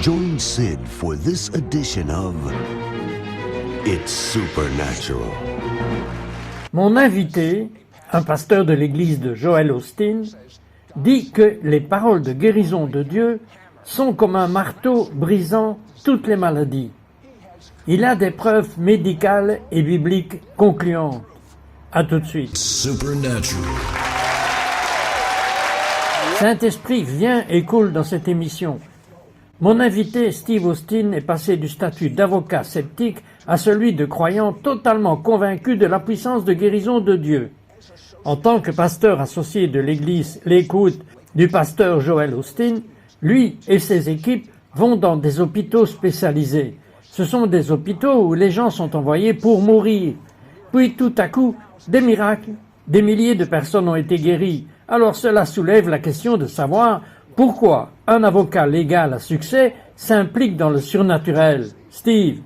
Join Sid for this edition of It's Supernatural. Mon invité, un pasteur de l'église de Joel Osteen, dit que les paroles de guérison de Dieu sont comme un marteau brisant toutes les maladies. Il a des preuves médicales et bibliques concluantes. À tout de suite. Supernatural. Saint-Esprit vient et coule dans cette émission. Mon invité, Steve Osteen, est passé du statut d'avocat sceptique à celui de croyant totalement convaincu de la puissance de guérison de Dieu. En tant que pasteur associé de l'église L'écoute du pasteur Joel Osteen, lui et ses équipes vont dans des hôpitaux spécialisés. Ce sont des hôpitaux où les gens sont envoyés pour mourir. Puis tout à coup, des miracles, des milliers de personnes ont été guéries. Alors cela soulève la question de savoir pourquoi un avocat légal à succès s'implique dans le surnaturel. Steve,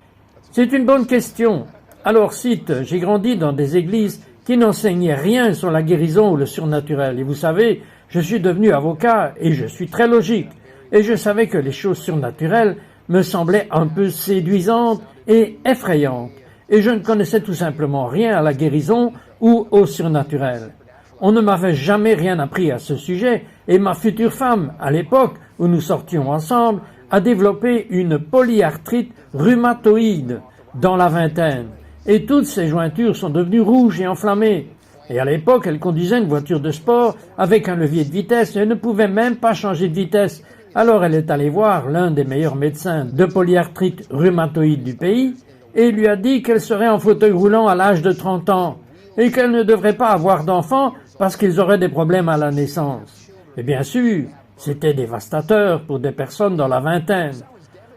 c'est une bonne question. Alors cite, j'ai grandi dans des églises qui n'enseignaient rien sur la guérison ou le surnaturel. Et vous savez, je suis devenu avocat et je suis très logique. Et je savais que les choses surnaturelles me semblaient un peu séduisantes et effrayantes. Et je ne connaissais tout simplement rien à la guérison ou au surnaturel. On ne m'avait jamais rien appris à ce sujet et ma future femme, à l'époque où nous sortions ensemble, a développé une polyarthrite rhumatoïde dans la vingtaine. Et toutes ses jointures sont devenues rouges et enflammées. Et à l'époque, elle conduisait une voiture de sport avec un levier de vitesse et ne pouvait même pas changer de vitesse. Alors elle est allée voir l'un des meilleurs médecins de polyarthrite rhumatoïde du pays et lui a dit qu'elle serait en fauteuil roulant à l'âge de 30 ans et qu'elle ne devrait pas avoir d'enfants parce qu'ils auraient des problèmes à la naissance. Et bien sûr, c'était dévastateur pour des personnes dans la vingtaine.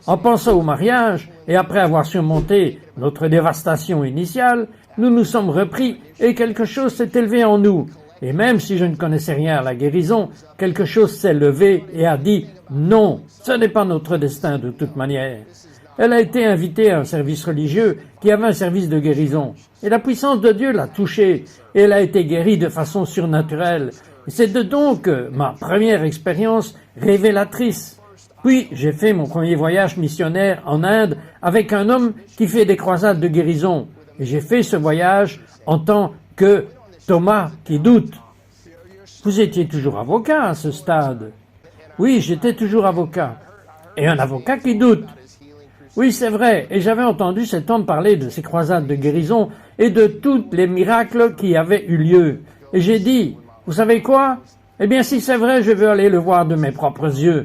En pensant au mariage, et après avoir surmonté notre dévastation initiale, nous nous sommes repris et quelque chose s'est élevé en nous. Et même si je ne connaissais rien à la guérison, quelque chose s'est levé et a dit « Non, ce n'est pas notre destin de toute manière ». Elle a été invitée à un service religieux qui avait un service de guérison. Et la puissance de Dieu l'a touchée et elle a été guérie de façon surnaturelle. Et c'est donc ma première expérience révélatrice. Puis j'ai fait mon premier voyage missionnaire en Inde avec un homme qui fait des croisades de guérison. Et j'ai fait ce voyage en tant que Thomas qui doute. Vous étiez toujours avocat à ce stade? Oui, j'étais toujours avocat. Et un avocat qui doute. Oui, c'est vrai, et j'avais entendu cet homme parler de ses croisades de guérison et de tous les miracles qui avaient eu lieu. Et j'ai dit, vous savez quoi? Eh bien, si c'est vrai, je veux aller le voir de mes propres yeux.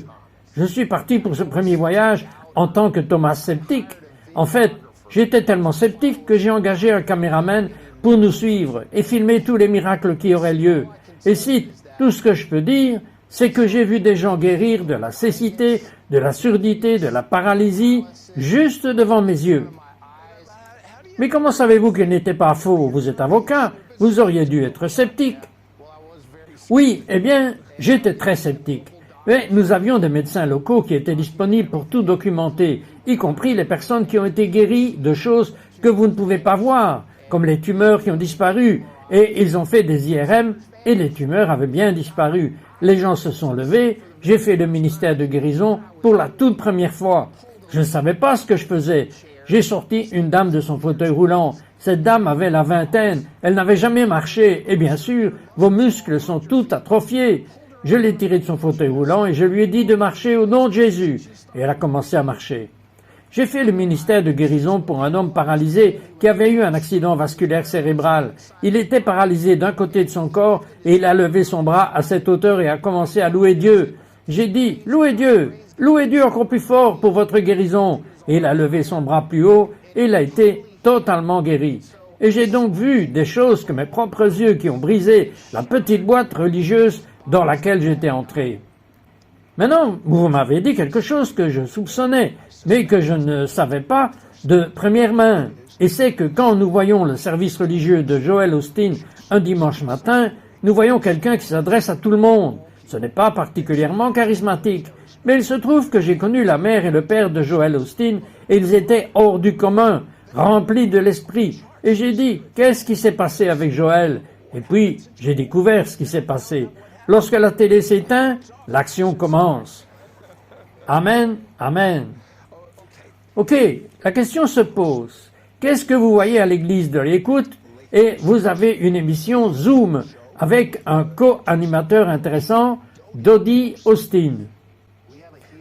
Je suis parti pour ce premier voyage en tant que Thomas sceptique. En fait, j'étais tellement sceptique que j'ai engagé un caméraman pour nous suivre et filmer tous les miracles qui auraient lieu. Et si tout ce que je peux dire, c'est que j'ai vu des gens guérir de la cécité, de la surdité, de la paralysie, juste devant mes yeux. Mais comment savez-vous qu'il n'était pas faux? Vous êtes avocat, vous auriez dû être sceptique. Oui, eh bien, j'étais très sceptique. Mais nous avions des médecins locaux qui étaient disponibles pour tout documenter, y compris les personnes qui ont été guéries de choses que vous ne pouvez pas voir, comme les tumeurs qui ont disparu. Et ils ont fait des IRM et les tumeurs avaient bien disparu. Les gens se sont levés, j'ai fait le ministère de guérison pour la toute première fois. Je ne savais pas ce que je faisais. J'ai sorti une dame de son fauteuil roulant. Cette dame avait la vingtaine, elle n'avait jamais marché, et bien sûr, vos muscles sont tout atrophiés. Je l'ai tirée de son fauteuil roulant et je lui ai dit de marcher au nom de Jésus. Et elle a commencé à marcher. J'ai fait le ministère de guérison pour un homme paralysé qui avait eu un accident vasculaire cérébral. Il était paralysé d'un côté de son corps et il a levé son bras à cette hauteur et a commencé à louer Dieu. J'ai dit, louez Dieu encore plus fort pour votre guérison. Et il a levé son bras plus haut et il a été totalement guéri. Et j'ai donc vu des choses que mes propres yeux qui ont brisé la petite boîte religieuse dans laquelle j'étais entré. Maintenant, vous m'avez dit quelque chose que je soupçonnais, mais que je ne savais pas de première main. Et c'est que quand nous voyons le service religieux de Joel Osteen un dimanche matin, nous voyons quelqu'un qui s'adresse à tout le monde. Ce n'est pas particulièrement charismatique, mais il se trouve que j'ai connu la mère et le père de Joel Osteen et ils étaient hors du commun, remplis de l'esprit. Et j'ai dit, qu'est-ce qui s'est passé avec Joel? Et puis, j'ai découvert ce qui s'est passé. Lorsque la télé s'éteint, l'action commence. Amen, amen. Ok, la question se pose. Qu'est-ce que vous voyez à l'église de l'écoute? Et vous avez une émission Zoom avec un co-animateur intéressant, Dodie Austin.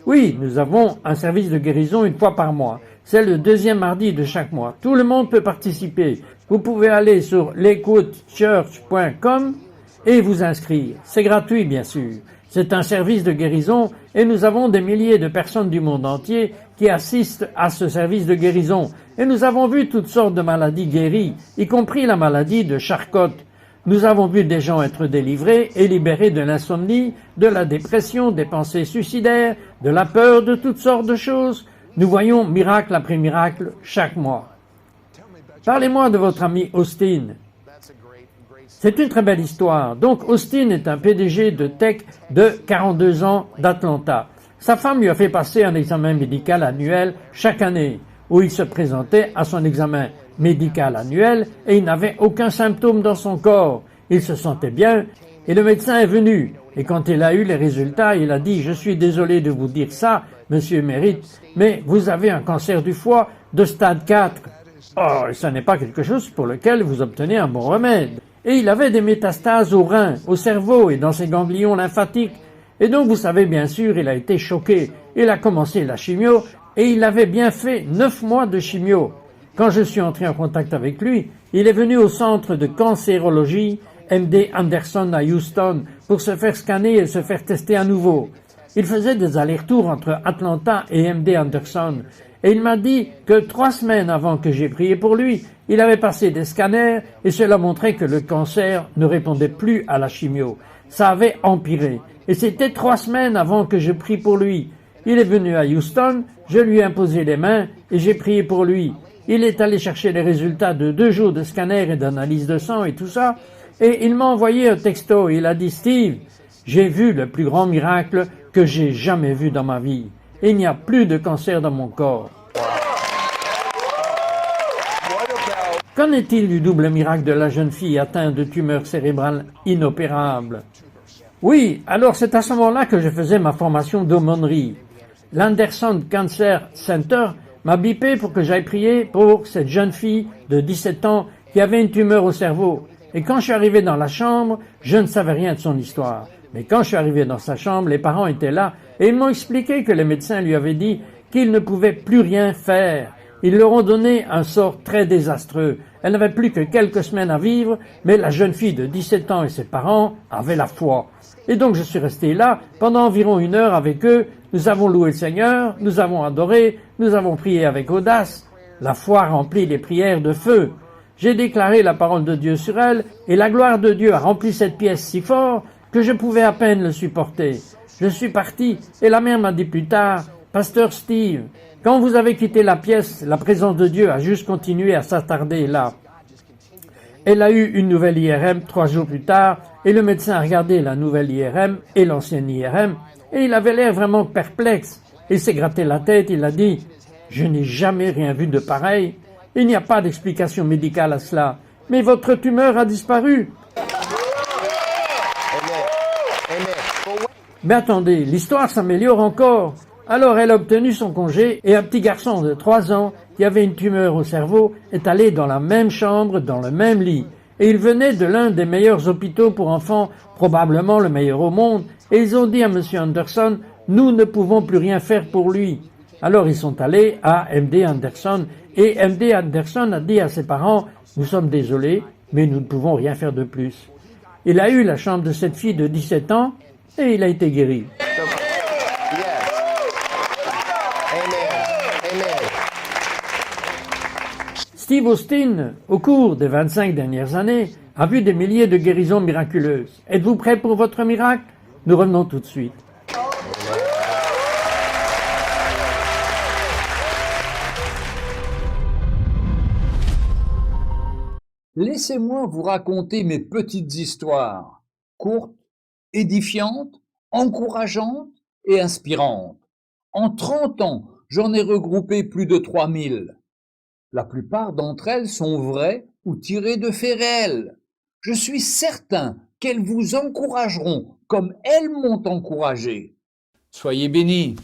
Oui, nous avons un service de guérison une fois par mois. C'est le deuxième mardi de chaque mois. Tout le monde peut participer. Vous pouvez aller sur l'écoutechurch.com et vous inscrire. C'est gratuit, bien sûr. C'est un service de guérison et nous avons des milliers de personnes du monde entier qui assistent à ce service de guérison. Et nous avons vu toutes sortes de maladies guéries, y compris la maladie de Charcot. Nous avons vu des gens être délivrés et libérés de l'insomnie, de la dépression, des pensées suicidaires, de la peur, de toutes sortes de choses. Nous voyons miracle après miracle chaque mois. Parlez-moi de votre ami Austin. C'est une très belle histoire. Donc Austin est un PDG de tech de 42 ans d'Atlanta. Sa femme lui a fait passer un examen médical annuel chaque année, où il se présentait à son examen médical annuel et il n'avait aucun symptôme dans son corps. Il se sentait bien et le médecin est venu. Et quand il a eu les résultats, il a dit « Je suis désolé de vous dire ça, monsieur Mérite, mais vous avez un cancer du foie de stade 4. Oh, et ce n'est pas quelque chose pour lequel vous obtenez un bon remède. » Et il avait des métastases au rein, au cerveau et dans ses ganglions lymphatiques. Et donc, vous savez, bien sûr, il a été choqué. Il a commencé la chimio et il avait bien fait 9 mois de chimio. Quand je suis entré en contact avec lui, il est venu au centre de cancérologie MD Anderson à Houston pour se faire scanner et se faire tester à nouveau. Il faisait des allers-retours entre Atlanta et MD Anderson et il m'a dit que 3 semaines avant que j'ai prié pour lui, il avait passé des scanners et cela montrait que le cancer ne répondait plus à la chimio. Ça avait empiré. Et c'était 3 semaines avant que je prie pour lui. Il est venu à Houston, je lui ai imposé les mains et j'ai prié pour lui. Il est allé chercher les résultats de 2 jours de scanner et d'analyse de sang et tout ça. Et il m'a envoyé un texto. Il a dit « Steve, j'ai vu le plus grand miracle que j'ai jamais vu dans ma vie. Il n'y a plus de cancer dans mon corps. » Qu'en est-il du double miracle de la jeune fille atteinte de tumeur cérébrale inopérable? Oui, alors c'est à ce moment-là que je faisais ma formation d'aumônerie. L'Anderson Cancer Center m'a bipé pour que j'aille prier pour cette jeune fille de 17 ans qui avait une tumeur au cerveau. Et quand je suis arrivé dans la chambre, je ne savais rien de son histoire. Mais quand je suis arrivé dans sa chambre, les parents étaient là et ils m'ont expliqué que les médecins lui avaient dit qu'ils ne pouvaient plus rien faire. Ils leur ont donné un sort très désastreux. Elle n'avait plus que quelques semaines à vivre, mais la jeune fille de 17 ans et ses parents avaient la foi. Et donc je suis resté là pendant environ 1 heure avec eux. Nous avons loué le Seigneur, nous avons adoré, nous avons prié avec audace. La foi remplit les prières de feu. J'ai déclaré la parole de Dieu sur elle, et la gloire de Dieu a rempli cette pièce si fort que je pouvais à peine le supporter. Je suis parti, et la mère m'a dit plus tard, « Pasteur Steve, quand vous avez quitté la pièce, la présence de Dieu a juste continué à s'attarder là. » Elle a eu une nouvelle IRM 3 jours plus tard, et le médecin a regardé la nouvelle IRM et l'ancienne IRM, et il avait l'air vraiment perplexe. Il s'est gratté la tête, il a dit « Je n'ai jamais rien vu de pareil. Il n'y a pas d'explication médicale à cela. Mais votre tumeur a disparu. » Mais attendez, l'histoire s'améliore encore. Alors elle a obtenu son congé et un petit garçon de 3 ans qui avait une tumeur au cerveau est allé dans la même chambre, dans le même lit. Et il venait de l'un des meilleurs hôpitaux pour enfants, probablement le meilleur au monde. Et ils ont dit à M. Anderson, « Nous ne pouvons plus rien faire pour lui. » Alors ils sont allés à MD Anderson et MD Anderson a dit à ses parents, « Nous sommes désolés, mais nous ne pouvons rien faire de plus. » Il a eu la chambre de cette fille de 17 ans et il a été guéri. Steve Austin, au cours des 25 dernières années, a vu des milliers de guérisons miraculeuses. Êtes-vous prêts pour votre miracle? Nous revenons tout de suite. Laissez-moi vous raconter mes petites histoires, courtes, édifiantes, encourageantes et inspirantes. En 30 ans, j'en ai regroupé plus de 3000. La plupart d'entre elles sont vraies ou tirées de faits réels. Je suis certain qu'elles vous encourageront comme elles m'ont encouragé. Soyez bénis.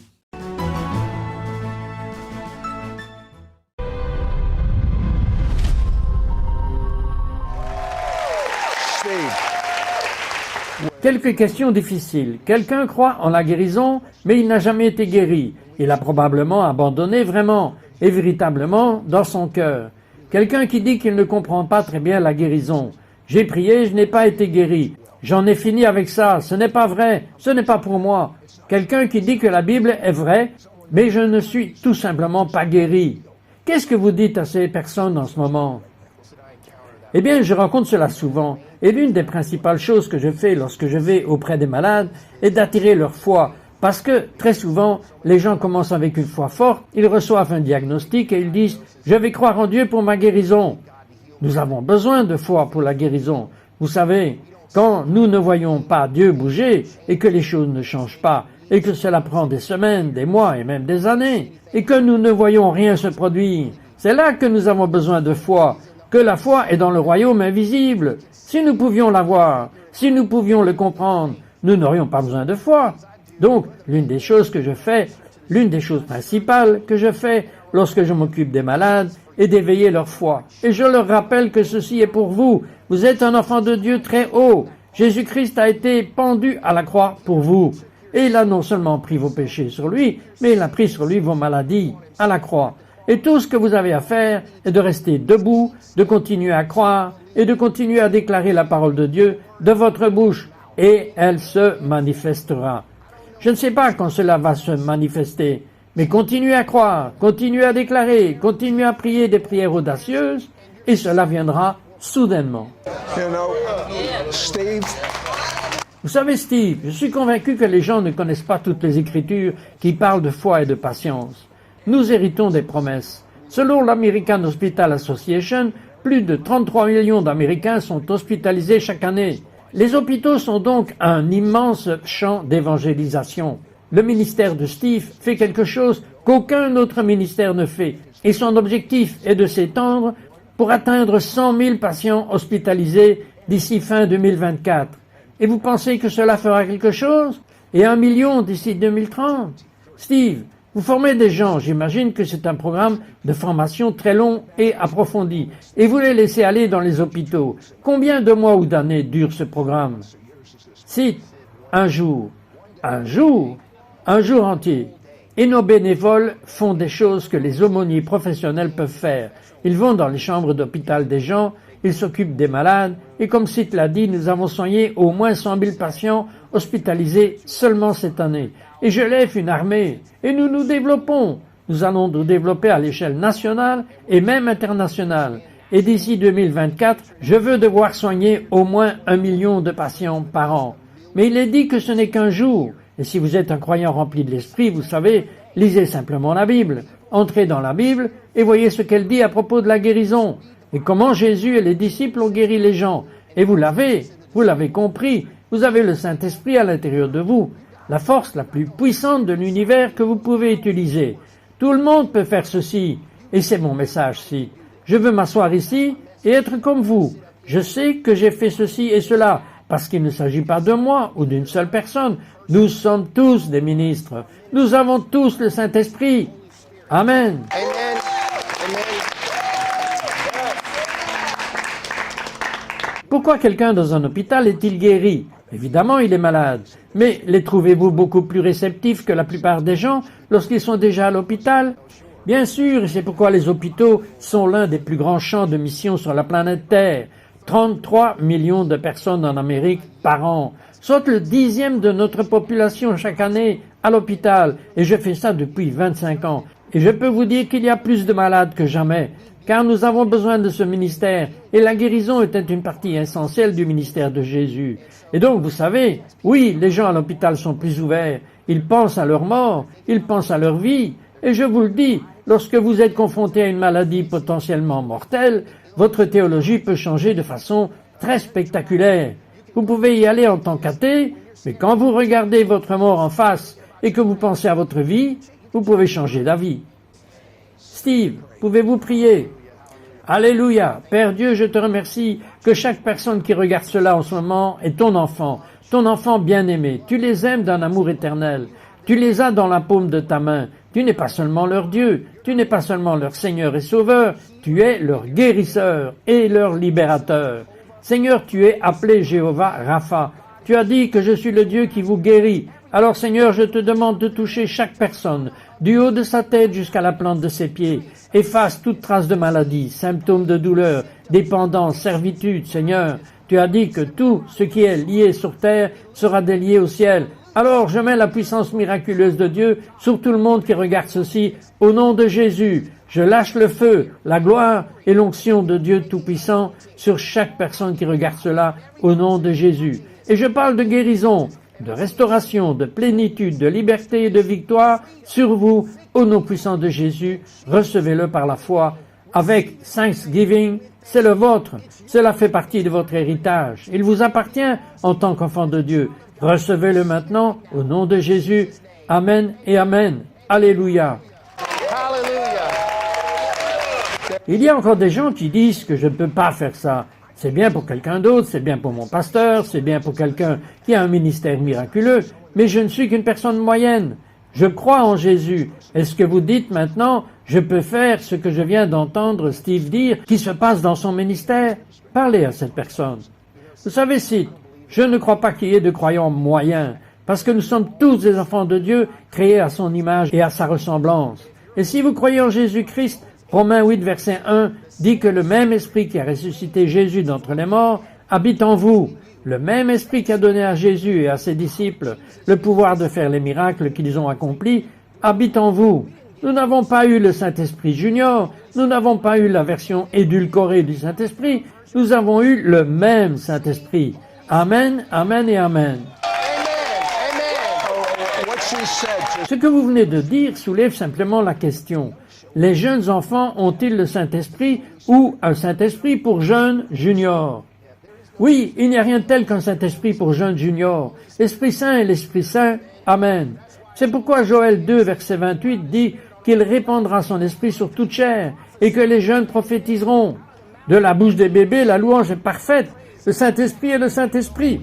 Quelques questions difficiles. Quelqu'un croit en la guérison, mais il n'a jamais été guéri. Il a probablement abandonné vraiment et véritablement dans son cœur. Quelqu'un qui dit qu'il ne comprend pas très bien la guérison. J'ai prié, je n'ai pas été guéri. J'en ai fini avec ça, ce n'est pas vrai, ce n'est pas pour moi. Quelqu'un qui dit que la Bible est vraie, mais je ne suis tout simplement pas guéri. Qu'est-ce que vous dites à ces personnes en ce moment? Eh bien, je rencontre cela souvent, et l'une des principales choses que je fais lorsque je vais auprès des malades est d'attirer leur foi, parce que très souvent, les gens commencent avec une foi forte, ils reçoivent un diagnostic et ils disent « Je vais croire en Dieu pour ma guérison ». Nous avons besoin de foi pour la guérison. Vous savez, quand nous ne voyons pas Dieu bouger et que les choses ne changent pas, et que cela prend des semaines, des mois et même des années, et que nous ne voyons rien se produire, c'est là que nous avons besoin de foi, que la foi est dans le royaume invisible. Si nous pouvions la voir, si nous pouvions le comprendre, nous n'aurions pas besoin de foi. Donc, l'une des choses principales que je fais lorsque je m'occupe des malades est d'éveiller leur foi. Et je leur rappelle que ceci est pour vous. Vous êtes un enfant de Dieu très haut. Jésus-Christ a été pendu à la croix pour vous. Et il a non seulement pris vos péchés sur lui, mais il a pris sur lui vos maladies à la croix. Et tout ce que vous avez à faire est de rester debout, de continuer à croire et de continuer à déclarer la parole de Dieu de votre bouche. Et elle se manifestera. Je ne sais pas quand cela va se manifester, mais continuez à croire, continuez à déclarer, continuez à prier des prières audacieuses, et cela viendra soudainement. Steve. Vous savez, Steve, je suis convaincu que les gens ne connaissent pas toutes les Écritures qui parlent de foi et de patience. Nous héritons des promesses. Selon l'American Hospital Association, plus de 33 millions d'Américains sont hospitalisés chaque année. Les hôpitaux sont donc un immense champ d'évangélisation. Le ministère de Steve fait quelque chose qu'aucun autre ministère ne fait, et son objectif est de s'étendre pour atteindre 100 000 patients hospitalisés d'ici fin 2024. Et vous pensez que cela fera quelque chose? Et 1 million d'ici 2030? Steve, vous formez des gens, j'imagine que c'est un programme de formation très long et approfondi, et vous les laissez aller dans les hôpitaux. Combien de mois ou d'années dure ce programme? Cite, un jour entier. Et nos bénévoles font des choses que les aumôniers professionnels peuvent faire. Ils vont dans les chambres d'hôpital des gens, ils s'occupent des malades, et comme Cite l'a dit, nous avons soigné au moins 100 000 patients hospitalisés seulement cette année. Et je lève une armée, et nous nous développons. Nous allons nous développer à l'échelle nationale et même internationale. Et d'ici 2024, je veux devoir soigner au moins 1 million de patients par an. Mais il est dit que ce n'est qu'un jour. Et si vous êtes un croyant rempli de l'esprit, vous savez, lisez simplement la Bible. Entrez dans la Bible et voyez ce qu'elle dit à propos de la guérison. Et comment Jésus et les disciples ont guéri les gens. Et vous l'avez compris. Vous avez le Saint-Esprit à l'intérieur de vous. La force la plus puissante de l'univers que vous pouvez utiliser. Tout le monde peut faire ceci. Et c'est mon message-ci. Je veux m'asseoir ici et être comme vous. Je sais que j'ai fait ceci et cela, parce qu'il ne s'agit pas de moi ou d'une seule personne. Nous sommes tous des ministres. Nous avons tous le Saint-Esprit. Amen. Amen. Amen. Pourquoi quelqu'un dans un hôpital est-il guéri? Évidemment, il est malade. Mais les trouvez-vous beaucoup plus réceptifs que la plupart des gens lorsqu'ils sont déjà à l'hôpital? Bien sûr, et c'est pourquoi les hôpitaux sont l'un des plus grands champs de mission sur la planète Terre. 33 millions de personnes en Amérique par an, soit le 10e de notre population chaque année à l'hôpital. Et je fais ça depuis 25 ans. Et je peux vous dire qu'il y a plus de malades que jamais, car nous avons besoin de ce ministère, et la guérison était une partie essentielle du ministère de Jésus. Et donc, vous savez, oui, les gens à l'hôpital sont plus ouverts, ils pensent à leur mort, ils pensent à leur vie, et je vous le dis, lorsque vous êtes confronté à une maladie potentiellement mortelle, votre théologie peut changer de façon très spectaculaire. Vous pouvez y aller en tant qu'athée, mais quand vous regardez votre mort en face et que vous pensez à votre vie, vous pouvez changer d'avis. Steve, pouvez-vous prier? Alléluia. Père Dieu, je te remercie que chaque personne qui regarde cela en ce moment est ton enfant bien-aimé. Tu les aimes d'un amour éternel. Tu les as dans la paume de ta main. Tu n'es pas seulement leur Dieu, tu n'es pas seulement leur Seigneur et Sauveur, tu es leur guérisseur et leur libérateur. Seigneur, tu es appelé Jéhovah Rapha, Tu as dit que je suis le Dieu qui vous guérit. Alors Seigneur, je te demande de toucher chaque personne, du haut de sa tête jusqu'à la plante de ses pieds. Efface toute trace de maladie, symptômes de douleur, dépendance, servitude, Seigneur. Tu as dit que tout ce qui est lié sur terre sera délié au ciel. Alors je mets la puissance miraculeuse de Dieu sur tout le monde qui regarde ceci, au nom de Jésus. Je lâche le feu, la gloire et l'onction de Dieu Tout-Puissant sur chaque personne qui regarde cela, au nom de Jésus. Et je parle de guérison, de restauration, de plénitude, de liberté et de victoire sur vous, au nom puissant de Jésus. Recevez-le par la foi. Avec Thanksgiving, c'est le vôtre. Cela fait partie de votre héritage. Il vous appartient en tant qu'enfant de Dieu. Recevez-le maintenant au nom de Jésus. Amen et Amen. Alléluia. Il y a encore des gens qui disent que je ne peux pas faire ça. C'est bien pour quelqu'un d'autre, c'est bien pour mon pasteur, c'est bien pour quelqu'un qui a un ministère miraculeux, mais je ne suis qu'une personne moyenne. Je crois en Jésus. Est-ce que vous dites maintenant, je peux faire ce que je viens d'entendre Steve dire, qui se passe dans son ministère? Parlez à cette personne. Vous savez, Sid, je ne crois pas qu'il y ait de croyants moyens, parce que nous sommes tous des enfants de Dieu, créés à son image et à sa ressemblance. Et si vous croyez en Jésus-Christ, Romains 8, verset 1, dit que le même esprit qui a ressuscité Jésus d'entre les morts habite en vous. Le même esprit qui a donné à Jésus et à ses disciples le pouvoir de faire les miracles qu'ils ont accomplis habite en vous. Nous n'avons pas eu le Saint-Esprit junior, nous n'avons pas eu la version édulcorée du Saint-Esprit, nous avons eu le même Saint-Esprit. Amen, Amen et Amen. Ce que vous venez de dire soulève simplement la question. Les jeunes enfants ont-ils le Saint-Esprit ou un Saint-Esprit pour jeunes juniors? Oui, il n'y a rien de tel qu'un Saint-Esprit pour jeunes juniors. L'Esprit Saint est l'Esprit Saint. Amen. C'est pourquoi Joël 2, verset 28 dit qu'il répandra son esprit sur toute chair et que les jeunes prophétiseront. De la bouche des bébés, la louange est parfaite. Le Saint-Esprit est le Saint-Esprit.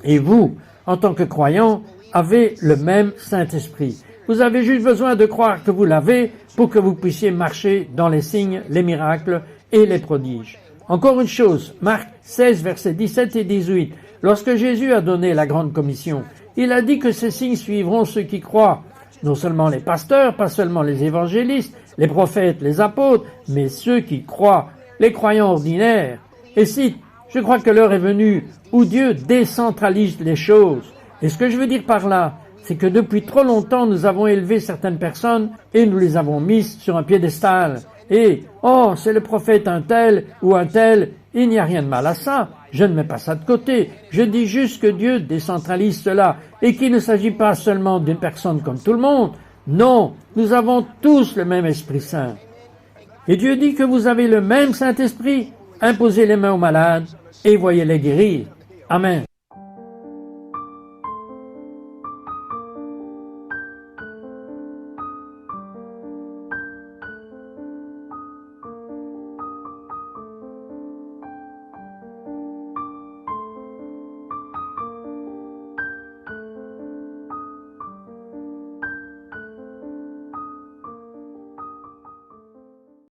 Et vous, en tant que croyants, avez le même Saint-Esprit. Vous avez juste besoin de croire que vous l'avez pour que vous puissiez marcher dans les signes, les miracles et les prodiges. Encore une chose, Marc 16, versets 17 et 18. Lorsque Jésus a donné la grande commission, il a dit que ces signes suivront ceux qui croient. Non seulement les pasteurs, pas seulement les évangélistes, les prophètes, les apôtres, mais ceux qui croient, les croyants ordinaires. Et si, je crois que l'heure est venue où Dieu décentralise les choses. Et ce que je veux dire par là, c'est que depuis trop longtemps, nous avons élevé certaines personnes et nous les avons mises sur un piédestal. Et, oh, c'est le prophète un tel ou un tel, il n'y a rien de mal à ça. Je ne mets pas ça de côté. Je dis juste que Dieu décentralise cela et qu'il ne s'agit pas seulement d'une personne comme tout le monde. Non, nous avons tous le même Esprit Saint. Et Dieu dit que vous avez le même Saint-Esprit. Imposez les mains aux malades et voyez-les guérir. Amen.